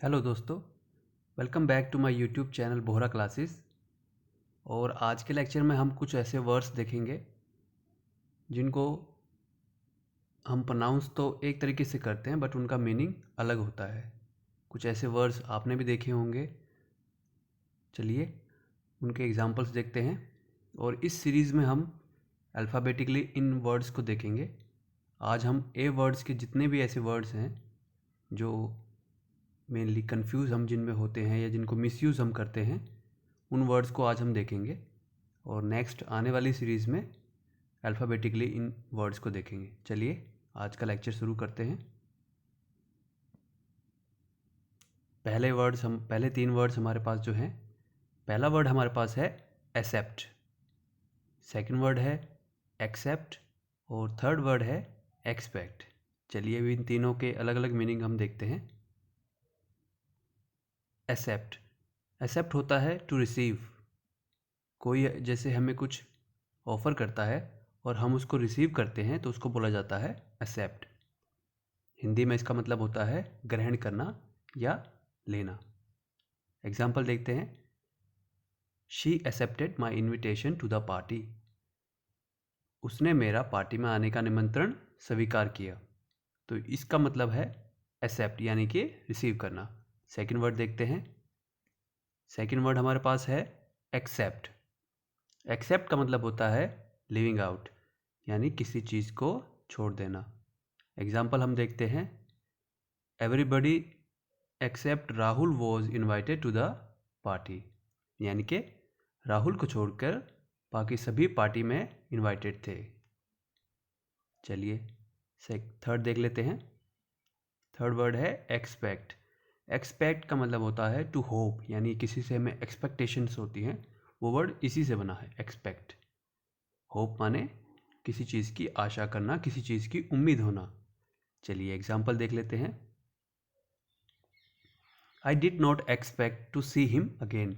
Hello दोस्तों, welcome back to my YouTube channel Bohra classes. और आज के लेक्चर में हम कुछ ऐसे वर्ड्स देखेंगे जिनको हम प्रोनाउंस तो एक तरीके से करते हैं बट उनका मीनिंग अलग होता है। कुछ ऐसे वर्ड्स आपने भी देखे होंगे। चलिए उनके एग्जांपल्स देखते हैं और इस सीरीज़ में हम अल्फ़ाबेटिकली इन वर्ड्स को देखेंगे। आज हम ए वर्ड्स के जितने भी ऐसे वर्ड्स हैं जो मेनली कंफ्यूज हम जिनमें होते हैं या जिनको मिसयूज़ हम करते हैं, उन वर्ड्स को आज हम देखेंगे और नेक्स्ट आने वाली सीरीज़ में अल्फ़ाबेटिकली इन वर्ड्स को देखेंगे। चलिए आज का लेक्चर शुरू करते हैं। पहले 3 वर्ड्स हमारे पास जो हैं, पहला वर्ड हमारे पास है एक्सेप्ट, सेकंड वर्ड है एक्सेप्ट और थर्ड वर्ड है एक्सपेक्ट। चलिए अभी इन तीनों के अलग अलग मीनिंग हम देखते हैं। एक्सेप्ट, एक्सेप्ट होता है टू रिसीव। कोई जैसे हमें कुछ ऑफ़र करता है और हम उसको रिसीव करते हैं तो उसको बोला जाता है एक्सेप्ट। हिंदी में इसका मतलब होता है ग्रहण करना या लेना। एग्जाम्पल देखते हैं। She accepted my invitation to the party. उसने मेरा पार्टी में आने का निमंत्रण स्वीकार किया। तो इसका मतलब है एक्सेप्ट यानी कि रिसीव करना। सेकंड वर्ड देखते हैं। सेकंड वर्ड हमारे पास है एक्सेप्ट। एक्सेप्ट का मतलब होता है लिविंग आउट यानी किसी चीज़ को छोड़ देना। एग्जाम्पल हम देखते हैं। Everybody except Rahul was invited to the party, यानी कि राहुल को छोड़कर बाकी सभी पार्टी में इन्वाइटेड थे। चलिए थर्ड देख लेते हैं। थर्ड वर्ड है एक्सपेक्ट। एक्सपेक्ट का मतलब होता है टू होप, यानी किसी से हमें एक्सपेक्टेशंस होती हैं, वो वर्ड इसी से बना है एक्सपेक्ट। होप माने किसी चीज़ की आशा करना, किसी चीज़ की उम्मीद होना। चलिए एग्जाम्पल देख लेते हैं। I did not expect to see him again.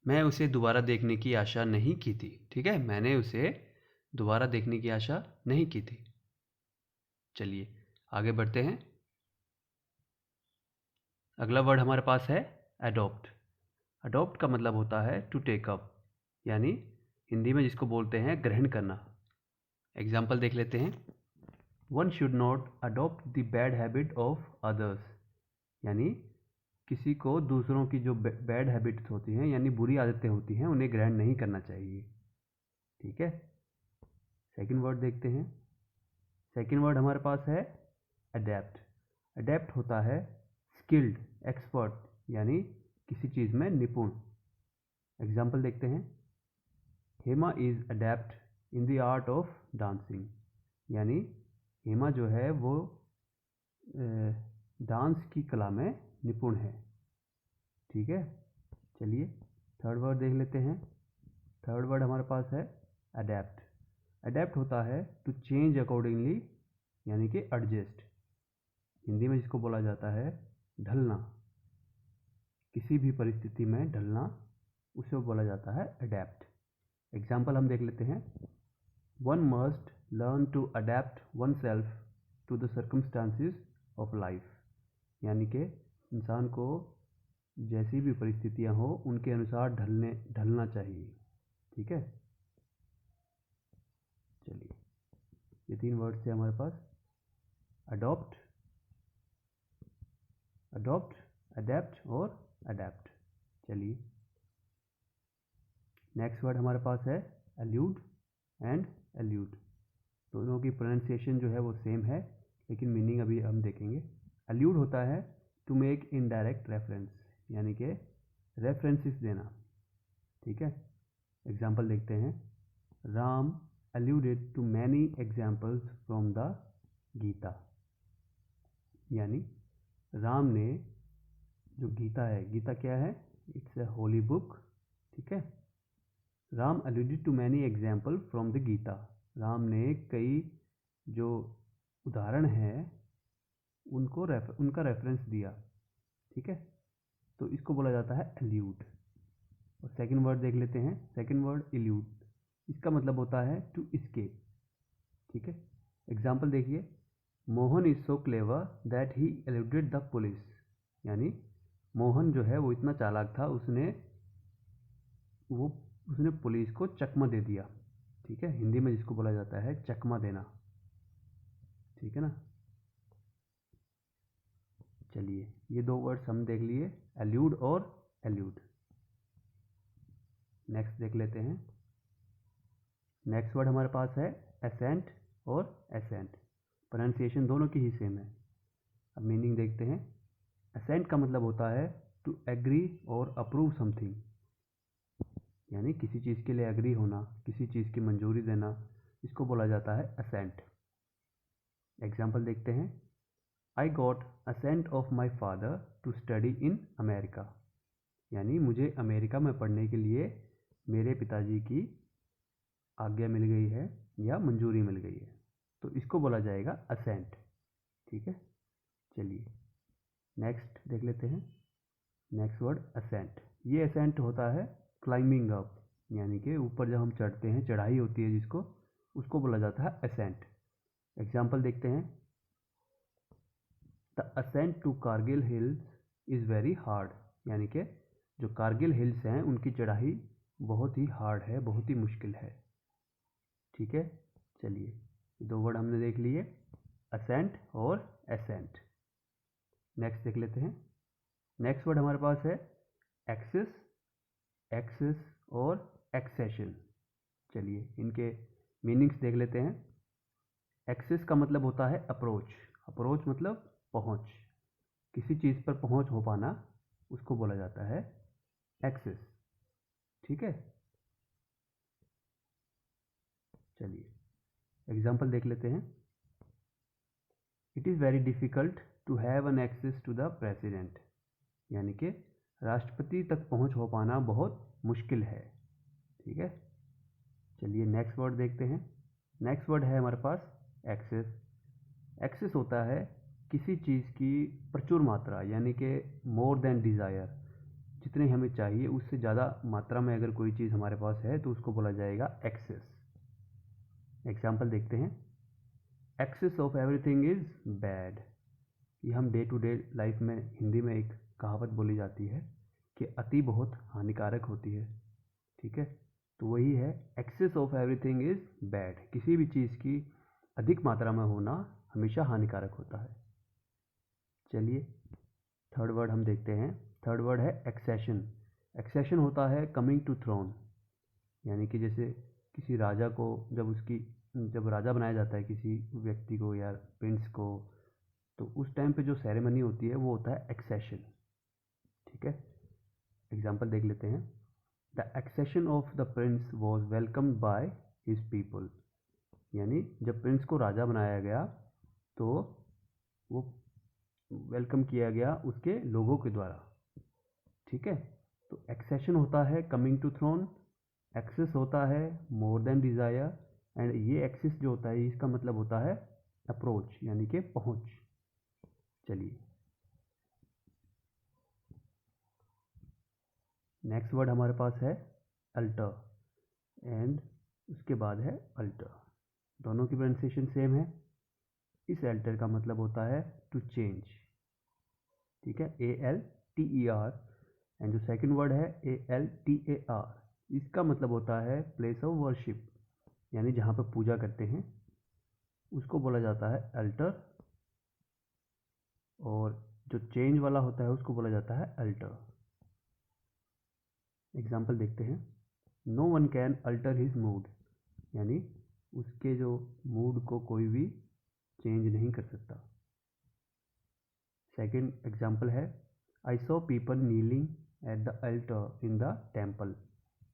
मैं उसे दोबारा देखने की आशा नहीं की थी। ठीक है, मैंने उसे दोबारा देखने की आशा नहीं की थी। चलिए आगे बढ़ते हैं। अगला वर्ड हमारे पास है अडॉप्ट। अडॉप्ट का मतलब होता है टू टेक अप, यानी हिंदी में जिसको बोलते हैं ग्रहण करना। एग्जाम्पल देख लेते हैं। One should not adopt the bad habit of others, यानी किसी को दूसरों की जो बैड हैबिट्स होती हैं यानी बुरी आदतें होती हैं उन्हें ग्रहण नहीं करना चाहिए। ठीक है, सेकंड वर्ड देखते हैं। सेकंड वर्ड हमारे पास है अडेप्ट। अडेप्ट होता है स्किल्ड, एक्सपर्ट, यानी किसी चीज़ में निपुण। एग्जाम्पल देखते हैं। Hema is adapt in the art of dancing, यानी हेमा जो है वो डांस की कला में निपुण है। ठीक है, चलिए थर्ड वर्ड देख लेते हैं। थर्ड वर्ड हमारे पास है अडेप्ट। अडेप्ट होता है टू चेंज अकॉर्डिंगली, यानी कि एडजस्ट। हिंदी में जिसको बोला जाता है ढलना, किसी भी परिस्थिति में ढलना, उसे बोला जाता है अडेप्ट। एग्जाम्पल हम देख लेते हैं। One must learn to adept oneself to the circumstances of life, यानी कि इंसान को जैसी भी परिस्थितियां हो उनके अनुसार ढलना चाहिए। ठीक है, चलिए ये 3 वर्ड्स थे हमारे पास। अडॉप्ट, अडॉप्ट, अडेप्ट और अडेप्ट। चलिए नेक्स्ट वर्ड हमारे पास है एल्यूड एंड एल्यूड। दोनों की प्रोनाउंसिएशन जो है वो सेम है, लेकिन मीनिंग अभी हम देखेंगे। एल्यूड होता है टू मेक इनडायरेक्ट रेफरेंस, यानी कि रेफरेंसेस देना। ठीक है, एग्जाम्पल देखते हैं। Ram alluded to many examples from the Gita, यानी राम ने जो गीता है, गीता क्या है? It's a Holi book. ठीक है, Ram alluded to many example from the Gita. Ram ने कई जो उदाहरण हैं उनका रेफरेंस दिया। ठीक है, तो इसको बोला जाता है एल्यूड। और सेकंड वर्ड देख लेते हैं। सेकंड वर्ड इल्यूड, इसका मतलब होता है टू escape। ठीक है, एग्जाम्पल देखिए। Mohan is so clever that he alluded the police, यानी मोहन जो है वो इतना चालाक था, उसने पुलिस को चकमा दे दिया। ठीक है, हिंदी में जिसको बोला जाता है चकमा देना। ठीक है ना। चलिए, ये दो वर्ड्स हम देख लिए, एल्यूड और एल्यूड। नेक्स्ट देख लेते हैं। नेक्स्ट वर्ड हमारे पास है एसेंट और एसेंट। प्रोनाउंसिएशन दोनों की ही सेम है। अब मीनिंग देखते हैं। एसेंट का मतलब होता है टू एग्री और अप्रूव समथिंग, यानी किसी चीज़ के लिए एग्री होना, किसी चीज़ की मंजूरी देना, इसको बोला जाता है असेंट। एग्जाम्पल देखते हैं। I got assent of my father to study in America, यानी मुझे अमेरिका में पढ़ने के लिए मेरे पिताजी की आज्ञा मिल गई है या मंजूरी मिल गई है, तो इसको बोला जाएगा असेंट। ठीक है। चलिए नेक्स्ट देख लेते हैं। Next word ascent. ये असेंट होता है क्लाइंबिंग अप, यानी कि ऊपर जब हम चढ़ते हैं, चढ़ाई होती है जिसको, उसको बोला जाता है असेंट। एग्जाम्पल देखते हैं। The ascent to Kargil hills is very hard, यानी कि जो कारगिल हिल्स हैं उनकी चढ़ाई बहुत ही हार्ड है, बहुत ही मुश्किल है। ठीक है। चलिए, दो वर्ड हमने देख लिए, असेंट और एसेंट। नेक्स्ट देख लेते हैं। नेक्स्ट वर्ड हमारे पास है एक्सेस, एक्सेस और एक्सेशन। चलिए इनके मीनिंग्स देख लेते हैं। एक्सेस का मतलब होता है अप्रोच, अप्रोच मतलब पहुंच, किसी चीज़ पर पहुंच हो पाना, उसको बोला जाता है एक्सेस। ठीक है। चलिए एग्जाम्पल देख लेते हैं। It is very difficult to have an access to the president, यानी कि राष्ट्रपति तक पहुंच हो पाना बहुत मुश्किल है। ठीक है। चलिए नेक्स्ट वर्ड देखते हैं। नेक्स्ट वर्ड है हमारे पास एक्सेस। एक्सेस होता है किसी चीज़ की प्रचुर मात्रा, यानी कि मोर देन डिज़ायर, जितने हमें चाहिए उससे ज़्यादा मात्रा में अगर कोई चीज़ हमारे पास है तो उसको बोला जाएगा एक्सेस। एग्जाम्पल देखते हैं। Excess of everything is bad. ये हम डे टू डे लाइफ में हिंदी में एक कहावत बोली जाती है कि अति बहुत हानिकारक होती है। ठीक है। तो वही है, excess of everything is bad. किसी भी चीज़ की अधिक मात्रा में होना हमेशा हानिकारक होता है। चलिए थर्ड वर्ड हम देखते हैं। थर्ड वर्ड है एक्सेशन। एक्सेशन होता है कमिंग टू थ्रोन, यानी कि जैसे किसी राजा को जब राजा बनाया जाता है किसी व्यक्ति को या प्रिंस को, तो उस टाइम पे जो सेरेमनी होती है वो होता है एक्सेशन। ठीक है। एग्जाम्पल देख लेते हैं। The accession of the prince was welcomed by his people, यानी जब प्रिंस को राजा बनाया गया तो वो वेलकम किया गया उसके लोगों के द्वारा। ठीक है। तो एक्सेशन होता है कमिंग टू थ्रोन, एक्सेस होता है मोर देन डिज़ायर, एंड ये एक्सेस जो होता है इसका मतलब होता है अप्रोच, यानी कि पहुंच। चलिए नेक्स्ट वर्ड हमारे पास है अल्टर, एंड उसके बाद है अल्टर। दोनों की प्रोनाउंसिएशन सेम है। इस अल्टर का मतलब होता है टू चेंज। ठीक है, ALTER। एंड जो सेकंड वर्ड है ALTAR, इसका मतलब होता है प्लेस ऑफ वर्शिप, यानी जहाँ पर पूजा करते हैं उसको बोला जाता है अल्टर, और जो चेंज वाला होता है उसको बोला जाता है अल्टर। एग्जाम्पल देखते हैं। No one can alter his mood, यानी उसके जो मूड को कोई भी चेंज नहीं कर सकता। सेकंड एग्जाम्पल है I saw people kneeling at the alter in the temple,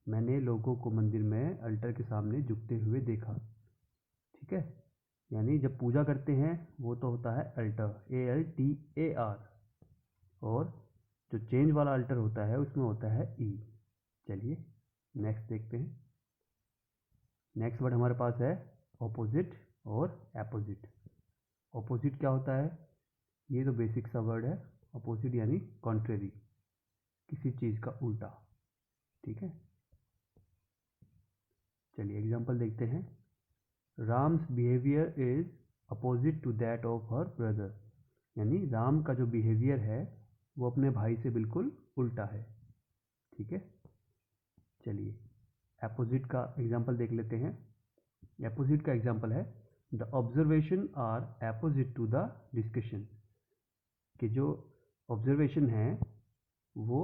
मैंने लोगों को मंदिर में अल्टर के सामने झुकते हुए देखा। ठीक है। यानी जब पूजा करते हैं वो तो होता है अल्टर, ALTAR, और जो चेंज वाला अल्टर होता है उसमें होता है E। चलिए नेक्स्ट देखते हैं। नेक्स्ट वर्ड हमारे पास है ऑपोजिट और एपोजिट। ऑपोजिट क्या होता है, ये तो बेसिक सा वर्ड है। ऑपोजिट यानी कॉन्ट्रेरी, किसी चीज़ का उल्टा। ठीक है। चलिए एग्जाम्पल देखते हैं। Ram's behaviour is opposite to that of her brother, यानी राम का जो बिहेवियर है वो अपने भाई से बिल्कुल उल्टा है। ठीक है, चलिए अपोजिट का एग्जाम्पल देख लेते हैं। अपोजिट का एग्जाम्पल है the observation are opposite to the discussion, कि जो ऑब्जर्वेशन है वो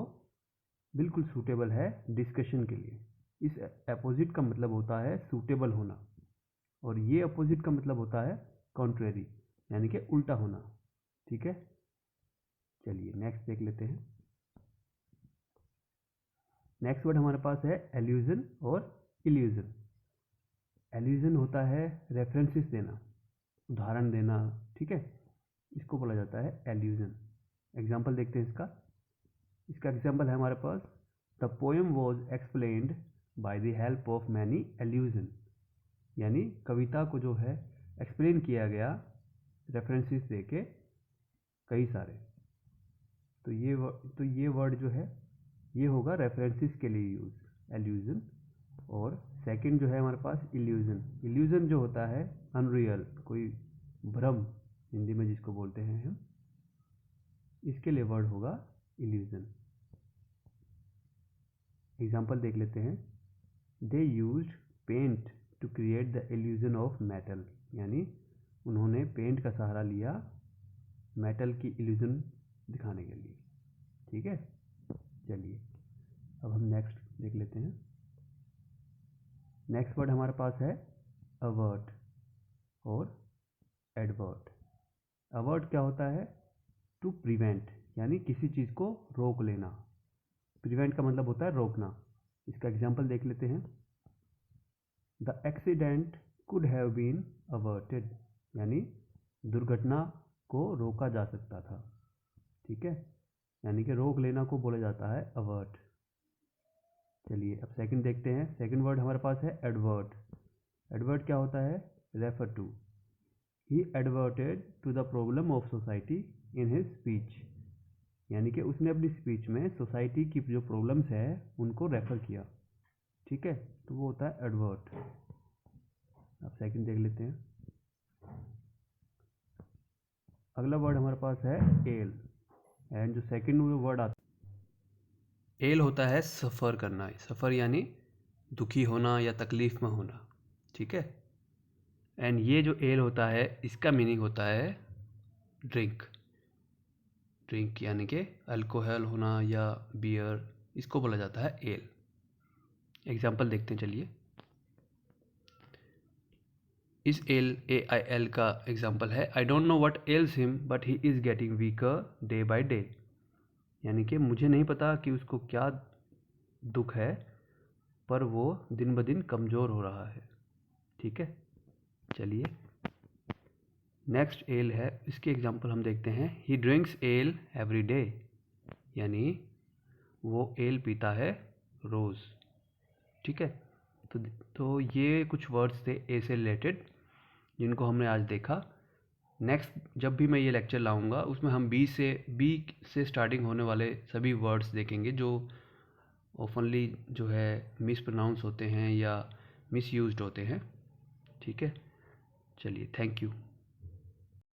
बिल्कुल सूटेबल है डिस्कशन के लिए। इस अपोजिट का मतलब होता है सूटेबल होना, और ये अपोजिट का मतलब होता है कॉन्ट्रेरी, यानी कि उल्टा होना। ठीक है, चलिए नेक्स्ट देख लेते हैं। नेक्स्ट वर्ड हमारे पास है एल्यूजन और इल्यूजन। एल्यूजन होता है रेफरेंसेस देना, उदाहरण देना। ठीक है, इसको बोला जाता है एल्यूजन। एग्जाम्पल देखते हैं इसका। इसका एग्जाम्पल है हमारे पास the poem was explained by the help of many allusion, यानी कविता को जो है एक्सप्लेन किया गया रेफरेंसेस दे के कई सारे। तो ये वर्ड जो है ये होगा रेफरेंसेस के लिए यूज, एल्यूजन। और सेकंड जो है हमारे पास इल्यूजन। इल्यूजन जो होता है अनरियल, कोई भ्रम हिंदी में जिसको बोलते हैं हम, इसके लिए वर्ड होगा इल्यूजन। एग्जाम्पल देख लेते हैं। They used paint to create the illusion of metal, यानी उन्होंने पेंट का सहारा लिया मेटल की इल्यूजन दिखाने के लिए। ठीक है, चलिए अब हम नेक्स्ट देख लेते हैं। नेक्स्ट वर्ड हमारे पास है अवर्ट और एडवर्ट। अवर्ट क्या होता है? टू प्रिवेंट, यानी किसी चीज़ को रोक लेना। प्रिवेंट का मतलब होता है रोकना। इसका एग्जाम्पल देख लेते हैं। The accident could have been averted, यानी दुर्घटना को रोका जा सकता था। ठीक है, यानी कि रोक लेना को बोला जाता है अवर्ट। चलिए अब सेकंड देखते हैं। सेकंड वर्ड हमारे पास है एडवर्ट। एडवर्ट क्या होता है? Refer to. He adverted to the problem of society in his speech, यानी कि उसने अपनी स्पीच में सोसाइटी की जो प्रॉब्लम्स है उनको रेफर किया। ठीक है, तो वो होता है एडवर्ट। अब सेकंड देख लेते हैं। अगला वर्ड हमारे पास है एल, एंड जो सेकंड वर्ड आता है एल होता है सफ़र करना। सफ़र यानी दुखी होना या तकलीफ में होना। ठीक है, एंड ये जो एल होता है इसका मीनिंग होता है ड्रिंक। ड्रिंक यानी कि अल्कोहल होना या बियर, इसको बोला जाता है एल। एग्जाम्पल देखते हैं, चलिए। इस AIL का एग्जाम्पल है I don't know what else him but he is getting weaker day by day, यानी कि मुझे नहीं पता कि उसको क्या दुख है, पर वो दिन ब दिन कमज़ोर हो रहा है। ठीक है, चलिए नेक्स्ट एल है, इसके एग्जाम्पल हम देखते हैं। ही ड्रिंक्स एल एवरी डे, यानी वो एल पीता है रोज़। ठीक है, तो ये कुछ वर्ड्स थे ए से रिलेटेड जिनको हमने आज देखा। नेक्स्ट जब भी मैं ये लेक्चर लाऊंगा उसमें हम बी से स्टार्टिंग होने वाले सभी वर्ड्स देखेंगे जो ओपनली जो है मिस प्रोनाउंस होते हैं या मिस यूज्ड होते हैं। ठीक है, चलिए थैंक यू।